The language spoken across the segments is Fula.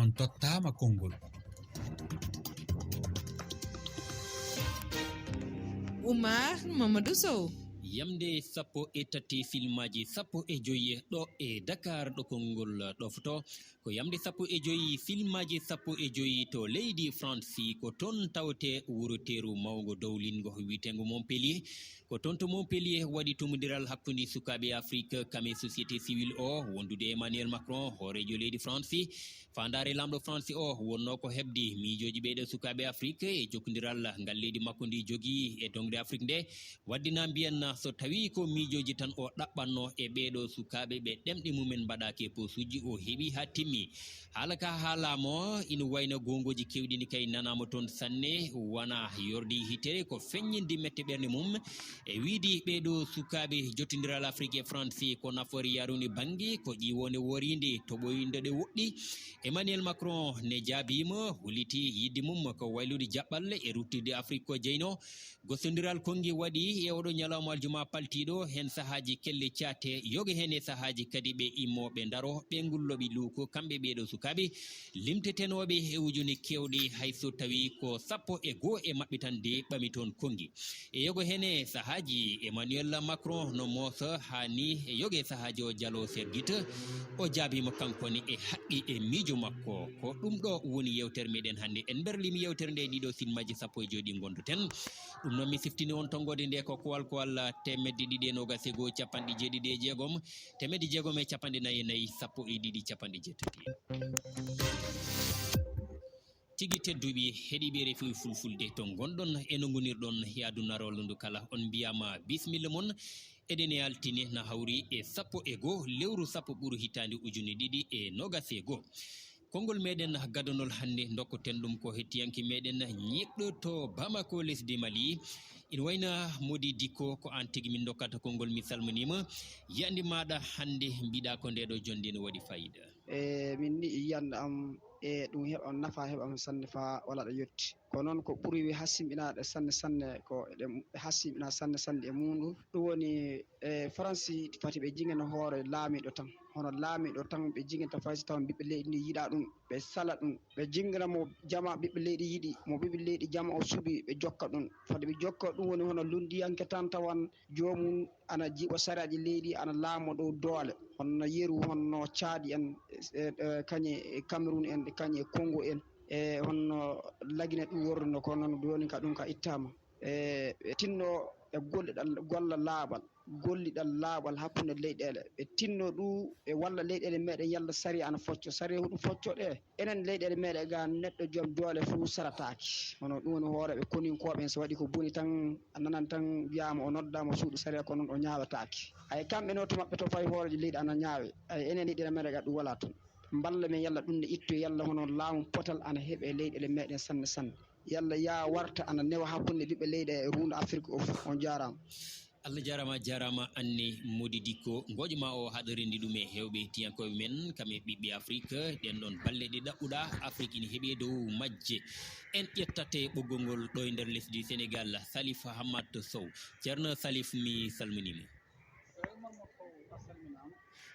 on tottama konngol. Oumar Mamadou Sow. Yamde sappo e tati filmaji sappo e joyi ɗo e Dakar ɗo konngol ɗofto ko yamde sappo e joyi filmaji sappo e joyi to leydi France ko ton tawte wuroteru mawgo dowlingo witengo Montpellier ko ton to Montpellier waɗi tumodiral hakkude sukaɓe Afrique kame société civile o wondude Emmanuel Macron hoorejo leydi France fandare lamɗo France o wonno ko hebdi miijoji ɓeɗe sukaɓe Afrique e jokkodiral ngal leydi makko ndi jogui e Jonnde Afrik nde waddina mbiyen so tawi ko miijoji tan o ɗaɓɓanno e ɓeɗo sukaɓe ɓe ɗemɗe mumen mbaɗake posuji o heeɓi ha timmi haala ka haalamo ina wayno gongoji kewɗini kay nanama toon sanne wona yordi hitere ko feññinde mette ɓerde mum e wiidi ɓeɗo sukaɓe jottodiral Afrique e France ko nafoore yaruni banggue ko ƴiwone worinde to ɓoyinde ɗe woɗɗi Emmanuel Macron ne jaabima hulliti yidde mum ko waylude jaɓɓal e ruttude Afrique ko jeyno gosodiral kongi waɗi e oɗo ñalawma aljuma paltiɗo hen sahaji kelle cate yoga hen e sahaji kadi ɓe immoɓe daro ɓe gulloɓe luuko kamɓe ɓeɗo sukaɓe limtetenoɓe e ujuni kewɗi hayso tawi ko sappo e goho e mabɓe tan de ɓami toon kongi e yogo hen e sahaji Emmanuel Macron no moosa haani e yoga e sahaji o jalo serguita o jaabima kankone e haqqi e miijo makko ko ɗum ɗo woni yewtere meɗen hannde en berlimi yewtere nde ɗiɗo silmaji sappo e joyi ɗi gonduten ɗum noon mi siftini on tongode nde ko kowal temedde ɗiɗi e nogas e goho capanɗe jeeɗiɗi e jeegom temedde jeegom e capanɗe nayyi e nayyi sappo e ɗiɗi capanɗe jeetati tigi tedduɓe heeɗiɓe refi fulfulde to gonɗon eno gonirɗon yadunarol ndu kala on mbiyama bisimilla moon eɗen e altine na hawri e sappo e goho lewru sappo ɓuuro hitande ujune ɗiɗi e nogas e goho konngol meɗen gadanol hannde dokkoten ɗum ko hettiyanke meɗen ñiɓɗo to Bamako lesdi Mali ina wayna modi dikko ko an tigui min dokkata konngol mi salminima yiyande maɗa hannde mbiɗa ko ndeɗo jonde ne waɗi fayida min ni yiyande am e ɗum heɓa nafa heɓam sanne fa wala ɗo yetti ko noon ko ɓuuri hassimɓinade sanne sanne ko ɗe hassimɓina sanne sanne e muɗum ɗum woni France fati ɓe jingana hoore laamiɗo tan hono laamiɗo tan ɓe jinganta fayso taw ɓiɓɓe leydi ndi yiiɗa ɗum ɓe sala ɗum ɓe jingana mo jama ɓiɓɓe leydi yiiɗi mo ɓiɓɓe leydi jama o suuɓi ɓe jokka ɗum fade ɓe jokka ɗum woni hono lundiyanke tan tawan jomum ana jiiɓa sariyaji leydi ana laamo dow doole honno yeru honno Tchad en kañe Cameroun en kañe Congo en e honno lagine ɗum worruno ko noon woni ka ɗum ka ittama ɓe tinno e golla laaɓal golliɗal laaɓal hakkude leyɗele ɓe tinno ɗum e walla leyɗele meɗen yalla sariya ana focco sariya huɗum foccoɗe enen leyɗele meɗen ga neɗɗo joom doole fuu sarataki hono ɗum woni hooreɓe koninkoɓe so waɗi ko booni tan a nanan tan wiyama o noddama suuɗu sariya ko noon o ñawataki ay kamɓe no to mabɓe to fayi hoorejo leydi ana ñaawe ay enen leyɗele meɗen ga ɗum wala toon mballa men yalla ɗum ne itto yalla hono laamu potal ana heeɓe leyɗele meɗen sanne sanne yalla ya warta ana newa hakkude ɓiɓɓe leyɗe e runde Afrique o fof on jarama Allah jarama anne modi dikko gojoma o haɗa rendi ɗum e hewɓe tiyankoɓe men kamɓe ɓiɓɓe Afrique ɗen ɗon balle ɗe ɗaɓɓuɗa Afrique ine heeɓe dow majje en ƴettate ɓoggol ngol ɗo e nder lesdi Sénégal Salif Hammat Sow ceerno Salif mi salminima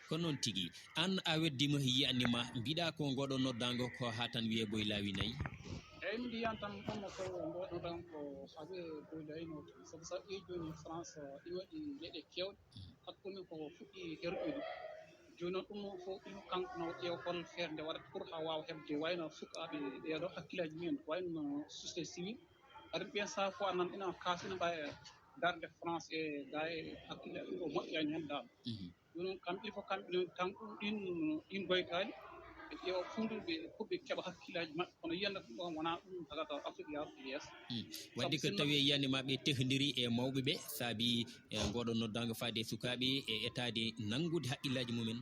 kono noon tigui an a weddima yiyanima mbiɗa ko ngoɗo noddago ko ha tan wiye boye laawi nayyi eyyi mi yiyan tan ɗumno ko mboɗo tan ko haaɓe boyde ayno sabu sa ƴeewi joni France ɗi waɗi leyɗe kewɗe hakkude ko fuɗɗi herƴude joni noon ɗum fof ɗum kanko no ƴeewa hol feere nde waɗata pour ha wawa heɓde wayno sukaɓe ɓeɗo hakkillaji mumen wayno société civil aɗa ɓiya saaha fo anan ina kaas ina mbawi darde France e ga e hakkillaji ɗum o moƴƴani hen dal joni noon kamɓe il faut kamɓe tan ɗin goytaji ɓe ƴeewa funduɓe pour ɓe keeɓa hakkillaji mabɓe kono yiyande ɗum ɗon wona ɗum tagata Afrique yawtude yeeso wadde ko tawi yiyande maɓe tehdiri e mawɓeɓe saabi ngoɗo noddago faade sukaɓe e etade nanggude haqqillaji mumen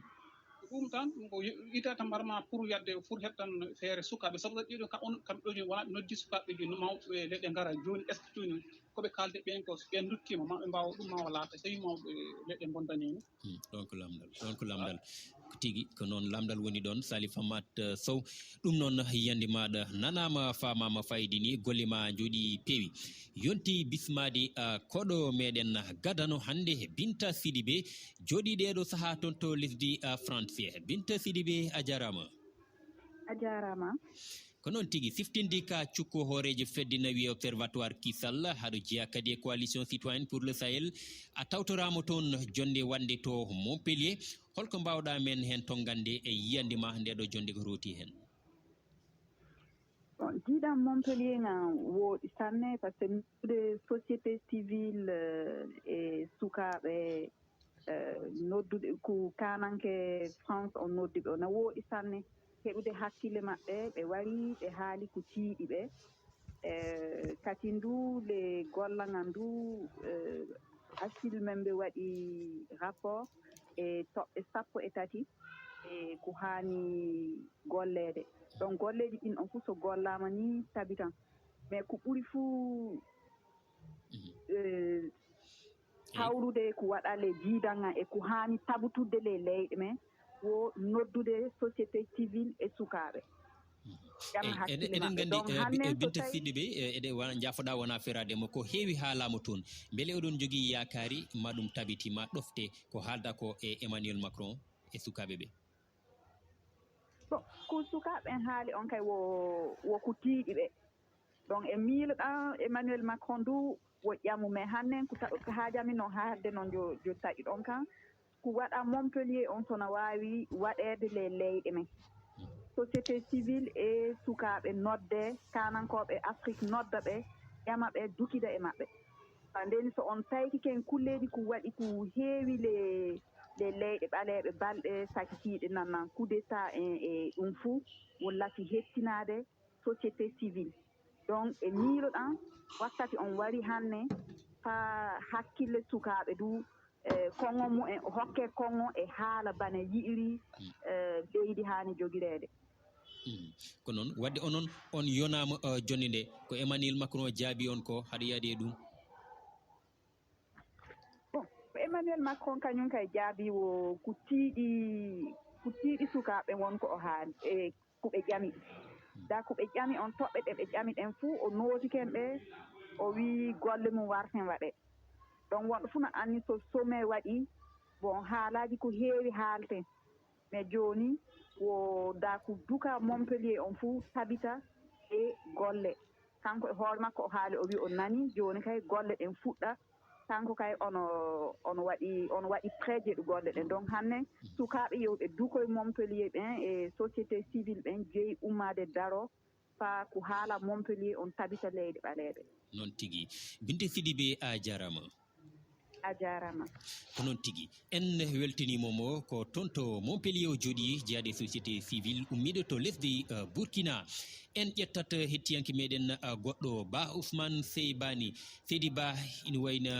ɗum tan ɗum ko ita tan mbarma pour yadde pour heɓ tan feere sukaɓe sabu ɗiɗo kamɓe ɗo joni wona ɓe noddi sukaɓe joni no mawɓe leɗɗe gara joni est ce que joni koɓe kalde ɓen ko so ɓen dukkima maɓe mbawa ɗum ma laata so tawi mawɓe leɗɗe gondani ɗon ko lamdal tigui ko noon lamdal woni ɗon Salif Hammat Sow ɗum noon yiyande maɗa nanama famama fayidi ni golle ma jooɗi peewi yonti bismade koɗo meɗen gadano hande Binta Sidibé jooɗiɗe ɗo saaha toon to lesdi France Binta Sidibé a jarama a jarama. ko noon tigi siftinde ka cukko hoorejo feddina wi observatoire kisal haɗo jeeya kadi e coalition citoyenne pour le sahel a tawtorama toon jonde wande to Montpellier holko mbawɗa men hen tongande e yiyande ma ndeɗo jonde ko roti hen? Bon, jiiɗam Montpellier ngan wooɗi sanne par ce que noddude société civile e sukaɓe noddude ko kananke France on noddiɓe o no wooɗi sanne heɓude hakkille maɓɓe ɓe wari ɓe haali ko tiiɗi ɓe kadi ndu le gollal ngal ndu hakkille men ɓe waɗi rapport e toɓɓe 13 e ko haani golleede donc golleeji ɗin on fof so gollaama ni tabitan mais ko ɓuri fuu hawrude ko waɗale jiidal ngal e ko haani tabutudde le leyɗe men wo noddude société civile e sukaaɓe eɗen gandi Binta Siddi ɓe eɗe jafoɗa wona feradema ko heewi haalama toon beele oɗon jogui yakari ma ɗum tabiti ma ɗofte ko haalda ko e Emmanuel Macron e sukaɓe ɓe? bon ko sukaɓe en haali on kay woko tiiɗi ɓe donc e miiloɗan Emmanuel Macron du wo ƴamu mais hannen ko haajami noon haalde noon jo taƴi ɗon kan ko waɗa Montpellier on sono wawi waɗede le leyɗe men société civile e sukaɓe nodde kanankoɓe Afrique nodda ɓe ƴama ɓe dukida e maɓɓe ndeni so on tawki ken kulleji ko waɗi ko heewi le leyɗe ɓaleɓe balɗe sakitiɗe nannan coup d'état e ɗum fou wollati hettinade société civile donc e miiloɗan wakkati on wari hanne fa hakkille sukaɓe du kongo mumen hokke kongo e haala bane yi'iri leydi haani jogirede ko noon wadde onon on yonama jonde nde ko Emmanuel Macron jaabi on ko haɗa yaadi e ɗum? bon ko Emmanuel Macron kañum kay jaabi wo ko tiiɗi sukaɓe wonko o haali e ko ɓe ƴami da ko ɓe ƴami on toɓɓe ɗe ɓe ƴami ɗen fuu o nootiken ɓe o wi golle mum warten waɗe donc wonɗo fuu no anni so sommet waɗi bon haalaji ko heewi haalten mais jooni wo da ko duka Montpellier on fuu tabita e golle kanko e hoore makko o haali o wi o nani jooni kay golle ɗen fuɗɗa kanko kay ono waɗi préje ɗo golle ɗen donc hanne sukaaɓe yewɓe dukoye Montpellier ɓen e société civile ɓen jeeyi ummade daro fa ko haala Montpellier on tabita leyɗe ɓaleeɓe noon tigi Binta Sidibé a jarama. a jarama ko noon tigi en weltanimomo ko toon to Montpellier o jooɗi jeeyade société civile ummiɗo to lesdi Burkina en ƴettat hettiyanke meɗen goɗɗo Ba Ousmane Seydi Ba ina wayna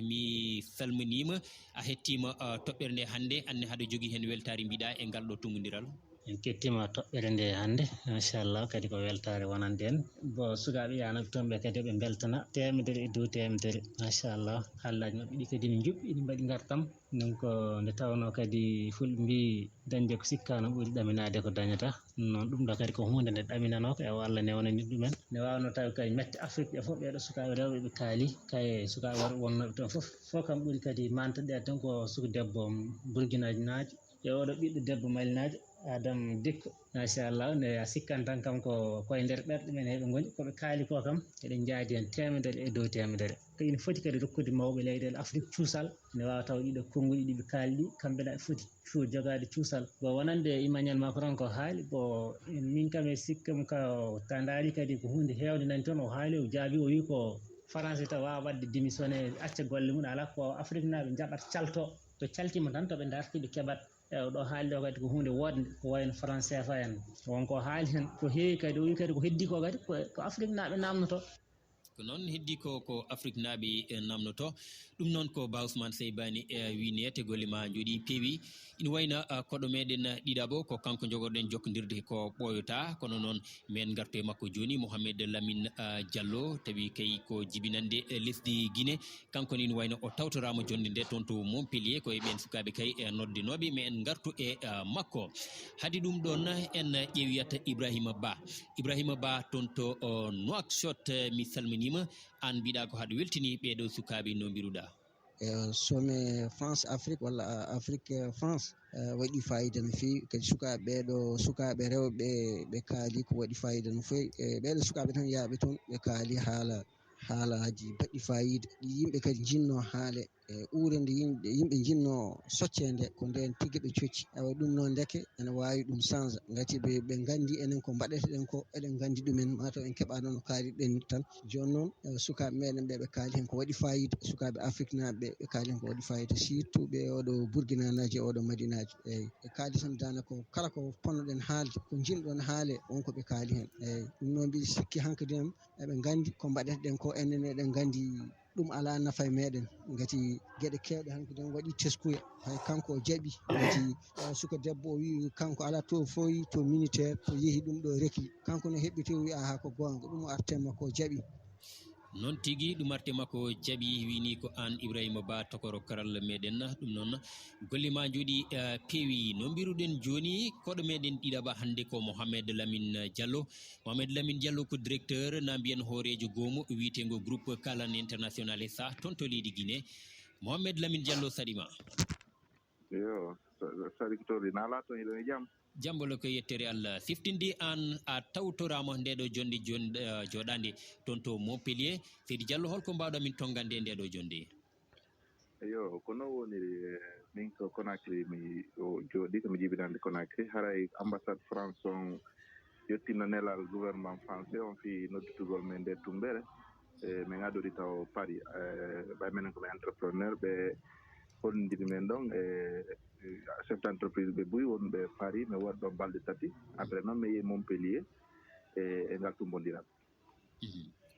mi salminima a hettima toɓɓere nde hannde anne haɗa jogui hen weltare mbiɗa e ngal ɗo tongudiral. en kettima toɓɓere nde hannde inchallah kadi ko weltare wonande en bo sukaɓe yanoɓe toon ɓe kadi ɓe beltana temedere e dow temedere machallah hallaji mabɓe ɗi kadi ne juɓɓi ɗi mbaɗi gartam donc nde tawno kadi fulɓe mbi dañde ko sikkano ɓuuri ɗaminade ko dañata noon ɗum ɗo kadi ko hunde nde ɗaminanoka e Allah newnani ɗumen ne wawno tawi kay metti Afrique ɓe foof ɓeɗo sukaɓe rewɓe ɓe kaali kaye sukaɓe worɓe wonnoɓe toon fof kam ɓuuri kadi mantoɗe tan ko suka debbo Burkinaji naajo e oɗo ɓiɗɗo debbo Malinajo Adam Dikko machallah nde a sikkan tan kam ko koye nder ɓerɗe men heɓe gooni koɓe kaali ko kam eɗen jaadi hen temedere e dow temedere ko ina foti kadi rokkude mawɓe leyɗele Afrique cuusal ne wawa taw ɗiɗo konnguli ɗiɓe kaali ɗi kamɓe foti jogade cuusal bo wonande Emmanuel Macron ko haali bo min kam e sikkam ka daari kadi ko hunde hewde nani toon o haali o jaabi o wi ko Français taw wawa wadde démissionné acca golle mum ala ko Afrique naaɓe jaɓat calto to caltima tan toɓe darti ɓe keɓat ɗo haalde o kadi ko hunde wodde ko wayno franc CFA en wonko haali hen ko heewi kadi o wi kadi ko heddi ko kadi ko Afrique naaɓe namnoto ko noon heddi ko Afrique naaɓe namnoto ɗum noon ko Ba Ousmane Seybani wine te golle ma jooɗi peewi ina wayna koɗo meɗen ɗiɗaɓo ko kanko jogorɗen jokkodirde ko ɓoyota kono noon min gartu e makko joni Mouhamed Lamine Diallo tawi kay ko jibinande lesdi Guinée kanko ni ina wayno o tawtorama jonde nde toon to Montpellier ko e ɓen sukaɓe kay noddenoɓe mais en gartu e makko haadi ɗum ɗon en ƴewiyat Ibrahima Ba toon to Nouakchott mi salminima an mbiɗa ko haɗa weltini ɓeɗo sukaɓe no mbiruɗa. some France Afrique walla Afrique France waɗi fayida no fewi kadi sukaɓe rewɓe ɓe kaali ko waɗi fayida no fewi ɓeɗo sukaɓe tan yaaɓe toon ɓe kaali haalaji baɗɗi fayida ɗi yimɓe kadi jinno haale uurende yimɓe jinno soccede ko nden tigui ɓe cocci awa ɗum noon deke ene wawi ɗum change gati ɓe gandi enen ko mbaɗeteɗen ko eɗen gandi ɗumen mataw en keɓano no kaaliɗen tan joni noon sukaɓe meɗen ɓe kaali hen ko waɗi fayida sukaɓe Afrique naɓe ɓe kaali hen ko waɗi fayida surtout ɓe oɗo Bourguina naji oɗo Madinaji eyyi ɓe kaali tan danaka kala ko ponnoɗen haalde ko jinɗon haale wonko ɓe kaali hen eyyi ɗum noon mbiɗa sikki hankkadi eɓe gandi ko mbaɗeteɗen ko enen eɗen gandi ɗum ala nafa e meɗen gati gueɗe kewɗe hankkadi waɗi teskuya hay kanko o jaaɓi gati suka debbo o wi kanko ala to foyi to militaire to yeehi ɗum ɗo rekli kanko no heɓɓiti o wi aha ko gonga ɗum o artema ko jaaɓi noon tigui ɗum arte makko jaaɓi wini ko an Ibrahima Ba tokoro karal meɗen ɗum noon golle ma jooɗi peewi no mbiruɗen joni koɗo meɗen ɗiɗaɓa hande ko Mohamed Lamine Diallo ko directeur na mbiyen hoorejo goomu witego groupe Kalan international SA toon to leydi Guinée. Mohamed Lamine Diallo saɗima yo saɗi ko torri nala to eɗen e jaam jambolo ko yettere Allah siftinde an a tawtorama ndeɗo jonde joɗade toon to Montpellier. Seydi Diallo holko mbawɗa min tongande ndeɗo jonde? eyo ko noon woniri min ko Conakry mi jooɗi komi jibinande Conakry haray ambassade France on yettino nelal gouvernement français on fi nodditugol men nder tumbere min adoɗi taw Paris ɓay menen komi entrepreneur ɓe hollidiri men ɗon chef d' entreprise ɓe buy wonɓe Paris mi waɗi ɗon balɗe tati après noon mi yehi Montpellier e ngal tumbodiral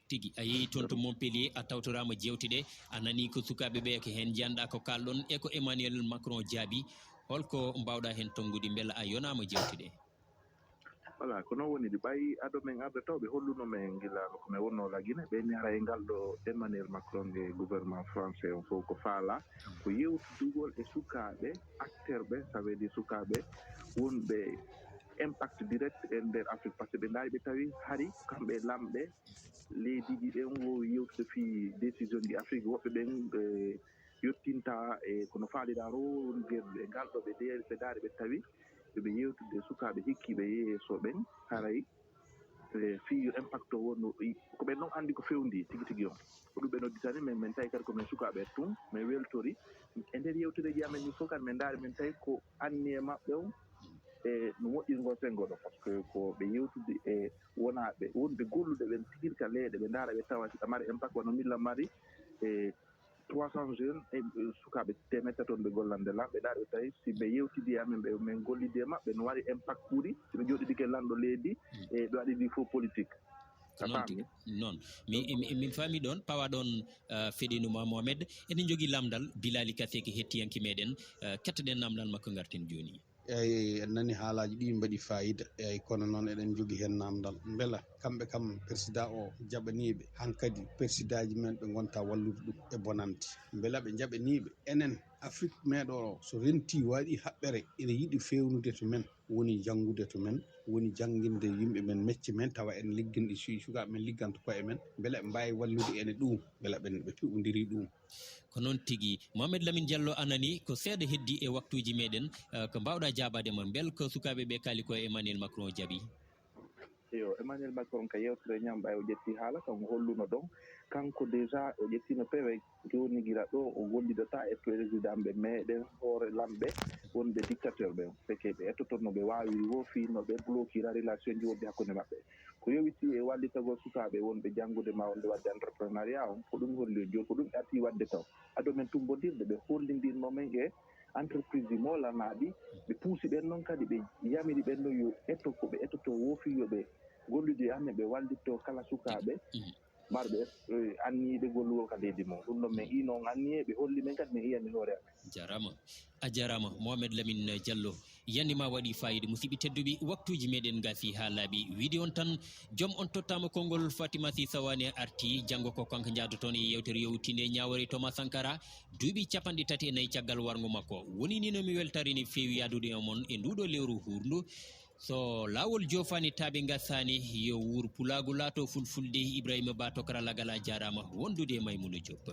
tigui a yeehi toon to Montpellier a tawtorama jewteɗe a nani ko sukaɓe ɓe ko hen janɗa ko kalɗon e ko Emmanuel Macron jaabi holko mbawɗa hen tongude beela a yonama jewteɗe? voilà ko noon woni ɗi ɓayi aɗo men arde taw ɓe holluno men gila komi wonno la Guinée ɓe hara e ngal ɗo Emmanuel Macron e gouvernement français on fof ko faala ko yewtidugol e sukaɓe acteur ɓe ça veut dire sukaɓe wonɓe impact direct e nder Afrique par ce que ɓe daari ɓe tawi hari kamɓe lamɓe leydiji ɗen wowi yewtude fi décision ji Afrique woɓɓe ɓen yettinta e kono faaliɗa ronguirde e ngal ɗo ɓe daari ɓe tawi ɓe yewtude sukaɓe hikkiɓe yeeso ɓen haray fiyo impact o wonno ko ɓen ɗon andi ko fewndi tigui tigui on ko ɗum ɓe nodditani men min tawi kadi komin sukaɓe tun min weltori e nder yewtudeji amen ni fof kadi min daari min tawi ko anni e maɓɓe on e no moƴƴirgol sengo ɗo par ce que ko ɓe yewtude e wonaɓe wonɓe golluɗe ɓen tigui ka leyɗe ɓe daara ɓe tawa siɗa mari impact wano milla mari e 300 jeunes e sukaɓe temedde toon ɓe gollande la ɓe daari ɓe tawi si ɓe yewtidi amen ɓe min gollidi e maɓɓe no waɗi impact ɓuuri soɓe joɗidike lanɗo leydi e ɓe waɗidi faux politique noon min faami ɗon pawa ɗon feɗinuma Mohamed eɗen jogui lamdal Bilali Kaseke hettiyanke meɗen kettoɗen namdal makko garten joni. eyyi en nani haalaji ɗi mbaɗi fayida eyyi kono noon eɗen jogui hen namdal beela kamɓe kam président o jaɓaniɓe hankkadi président ji men ɓe gonta wallude ɗum e bonande beela ɓe jaɓaniɓe enen Afrique meɗo so renti waɗi haɓɓere ene yiiɗi fewnude to men woni janggude to men woni jangguinde yimɓe men mecce men tawa en ligganɗe sukaɓe men ligganto koye men beela ɓe mbawi wallude ene ɗum beela ɓe piɓodiri ɗum ko noon tigui. Mohamed Lamine Diallo anani ko seeɗa heddi e waktuji meɗen ko mbawɗa jabadema beel ko sukaɓe ɓe kaali ko Emmanuel Macron jaaɓi? yo Emmanuel Macron ka yewtere ñamɓa o ƴetti haala kanko holluno ɗon kanko déjà o ƴettino pewe joni guila ɗo o gollidata e président ɓe meɗen hoore lamɓe wonɓe dictateur ɓe feke ɓe ettotono ɓe wawi woofi no ɓe bloquira relation ji wonɓe hakkude maɓɓe ko yowiti e wallitagol sukaɓe wonɓe janggude ma wonde wadde entrepreneuriat on ko ɗum holli joni ko ɗum ɓe arti wadde taw ado men tumbodirde ɓe hollidirno men e entreprise ji molanaɗi ɓe puusi ɓen noon kadi ɓe yamiri ɓen ɗon yo etto ko ɓe ettoto woofiyoɓe gollude e amen ɓe wallitto kala sukaɓe marɓe anniɓe gollugol ka leydi mum ɗum ɗon min inon anniye ɓe holli men kadi min iyani hoore amen jarama a jarama Mohamed Lamine Diallo yandema waɗi fayida musidɓe tedduɓe waktuji meɗen gasi ha laaɓi wiide on tan joom on tottama konngol Fatima Sy Sawane arti janggo ko kanko jaadoton e yewtere yowtinde ñawore Thomas Sankara duuɓi 34 caggal wargo makko woni ni no mi weltarini fewi yadude e mon e nduɗo lewru hurndu so lawol jofani taaɓe gassani yo wuur pulago laato fulfulde Ibrahima Ba to karalagal a jarama wondude Maymouna Diop.